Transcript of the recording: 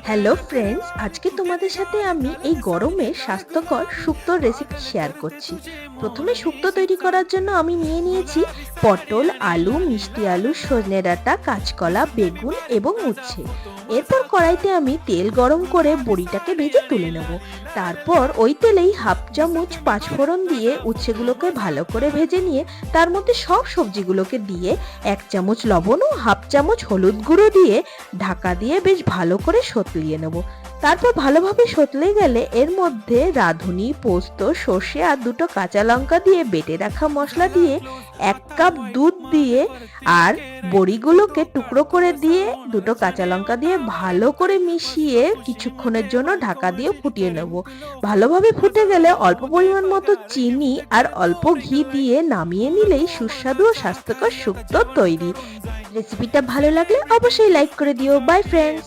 Hello friends, আজকে তোমাদের সাথে আমি এই গরমে স্বাস্থ্যকর শুক্তোর রেসিপি শেয়ার করছি। প্রথমে শুক্তো তৈরি করার জন্য আমি নিয়ে নিয়েছি পটল, আলু, মিষ্টি আলু, সজনে ডাঁটা, কাঁচকলা, বেগুন এবং উচ্ছে। এরপর কড়াইতে আমি তেল গরম করে বড়িটাকে ভেজে তুলে নেব। তারপর ওই তেলেই হাফ চামচ পাঁচফোড়ন দিয়ে উচ্ছেগুলোকে ভালো করে ভেজে নিয়ে তার মধ্যে সব সবজিগুলোকে দিয়ে 1 চামচ লবণ ও হাফ চামচ হলুদ গুঁড়ো দিয়ে ঢাকা দিয়ে বেশ ভালো করে সতলিয়ে নেব। তারপর ভালোভাবে সতলে গেলে এর মধ্যে রাঁধুনি, পোস্ত, সর্ষে আর 2টো কাঁচা লঙ্কা দিয়ে বেটে রাখা মশলা দিয়ে 1 কাপ দুধ দিয়ে আর বড়িগুলোকে টুকরো করে দিয়ে 2টো কাঁচা লঙ্কা দিয়ে ভালো করে মিশিয়ে কিছুক্ষণের জন্য ঢাকা দিয়ে ফুটিয়ে নেব। ভালোভাবে ফুটে গেলে অল্প পরিমাণ মতো চিনি আর অল্প ঘি দিয়ে নামিয়ে নিলেই সুস্বাদু ও স্বাস্থ্যকর শুক্তো তৈরি। রেসিপিটা ভালো লাগলে অবশ্যই লাইক করে দিও। By friends.